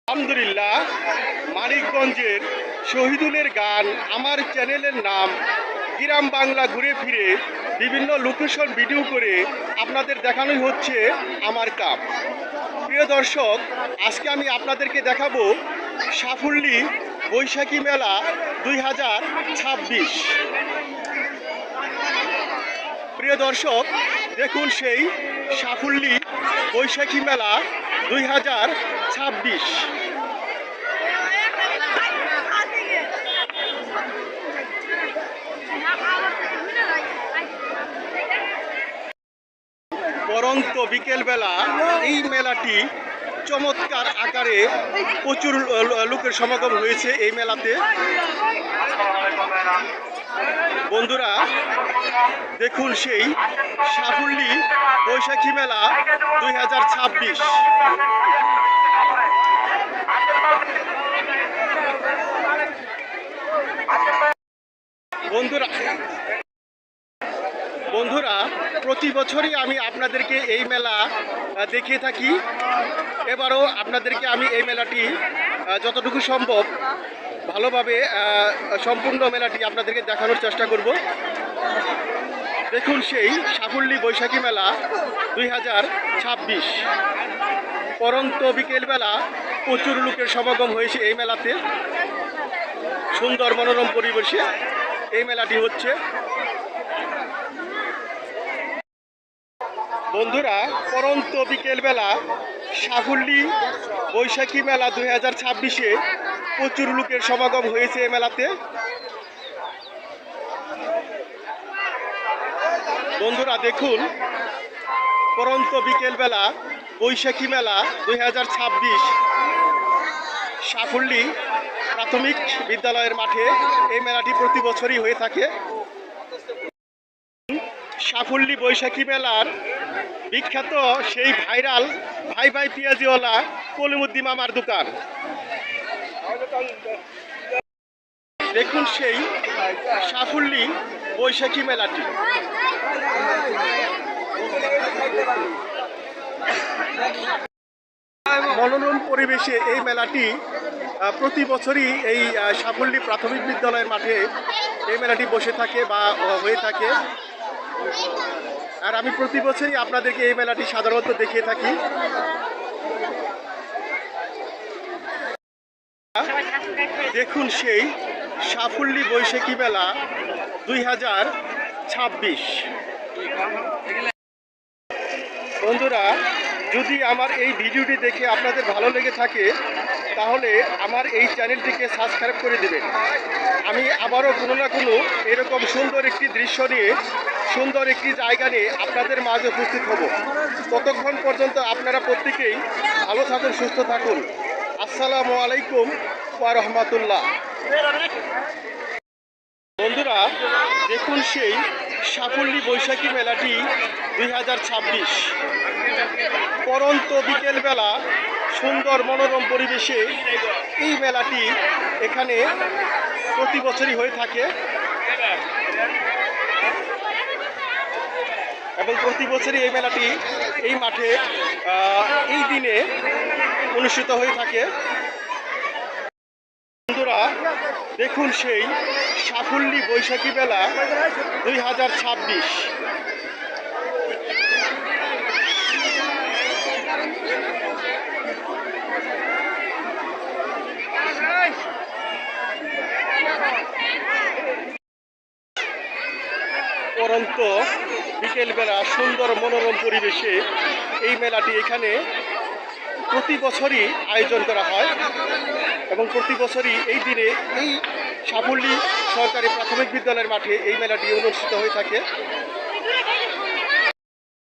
আলহামদুলিল্লাহ, মানিকগঞ্জের শহীদুলের গান আমার চ্যানেলের নাম গ্রাম বাংলা ঘুরে ফিরে বিভিন্ন লোকেশন ভিডিও করে আপনাদের দেখানোই হচ্ছে আমার কাজ। প্রিয় দর্শক, আজকে আমি আপনাদেরকে দেখাবো সাফল্যী বৈশাখী মেলা 2026। প্রিয় দর্শক, দেখুন সেই সাফল্যী বৈশাখী মেলা 2026। পরন্ত বিকেলবেলা এই মেলাটি চমৎকার আকারে প্রচুর লোকের সমাগম হয়েছে এই মেলাতে। বন্ধুরা, দেখুন সেই সাফল্যী বৈশাখী মেলা 2026। বন্ধুরা, প্রতি বছরই আমি আপনাদেরকে এই মেলা দেখিয়ে থাকি। এবারও আপনাদেরকে আমি এই মেলাটি যতটুকু সম্ভব ভালোভাবে সম্পূর্ণ মেলাটি আপনাদেরকে দেখানোর চেষ্টা করব। দেখুন সেই সাফল্যী বৈশাখী মেলা 2026। পরন্ত বিকেলবেলা প্রচুর লোকের সমাগম হয়েছে এই মেলাতে। সুন্দর মনোরম পরিবেশে এই মেলাটি হচ্ছে। বন্ধুরা, পরন্ত বিকেলবেলা সাফল্যী বৈশাখী মেলা 2026-এ প্রচুর লোকের সমাগম হয়েছে এই মেলাতে। বন্ধুরা, দেখুন পরন্ত বিকেলবেলা বৈশাখী মেলা 2026 সাফল্যী প্রাথমিক বিদ্যালয়ের মাঠে এই মেলাটি প্রতি বছরই হয়ে থাকে। সাফল্যী বৈশাখী মেলার বিখ্যাত সেই ভাইরাল ভাই ভাই পিয়াজিওয়ালা কলিমুদ্দি মামার দোকান। দেখুন সেই সাফল্যী বৈশাখী মেলাটি। মনোরম পরিবেশে এই মেলাটি প্রতি বছরই এই সাফল্যী প্রাথমিক বিদ্যালয়ের মাঠে এই মেলাটি বসে থাকে বা হয়ে থাকে। আর আমি প্রতি বছরই আপনাদেরকে এই মেলাটি সাধারণত দেখিয়ে থাকি। দেখুন সেই সাফল্যী বৈশাখী মেলা 2026। বন্ধুরা, যদি আমার এই ভিডিওটি দেখে আপনাদের ভালো লেগে থাকে তাহলে আমার এই চ্যানেলটিকে সাবস্ক্রাইব করে দেবেন। আমি আবারও কোনো না কোনো এরকম সুন্দর একটি দৃশ্য নিয়ে, সুন্দর একটি জায়গা নিয়ে আপনাদের মাঝে উপস্থিত হব। ততক্ষণ পর্যন্ত আপনারা প্রত্যেকেই ভালো থাকুন, সুস্থ থাকুন। আসসালামু আলাইকুম ওয়া রাহমাতুল্লাহ। বন্ধুরা, দেখুন সেই সাফল্যী বৈশাখী মেলাটি 2026। পরন্ত বিকেলবেলা সুন্দর মনোরম পরিবেশে এই মেলাটি এখানে প্রতি বছরই হয়ে থাকে এবং প্রতি বছরই এই মেলাটি এই মাঠে এই দিনে অনুষ্ঠিত হয়ে থাকে। বন্ধুরা, দেখুন সেই সাফল্যী বৈশাখী মেলা 2026। পরন্ত বিকেলবেলা সুন্দর মনোরম পরিবেশে এই মেলাটি এখানে প্রতি বছরই আয়োজন করা হয় এবং প্রতি বছরই এই দিনে এই সাফল্যী সরকারি প্রাথমিক বিদ্যালয়ের মাঠে এই মেলাটি অনুষ্ঠিত হয়ে থাকে।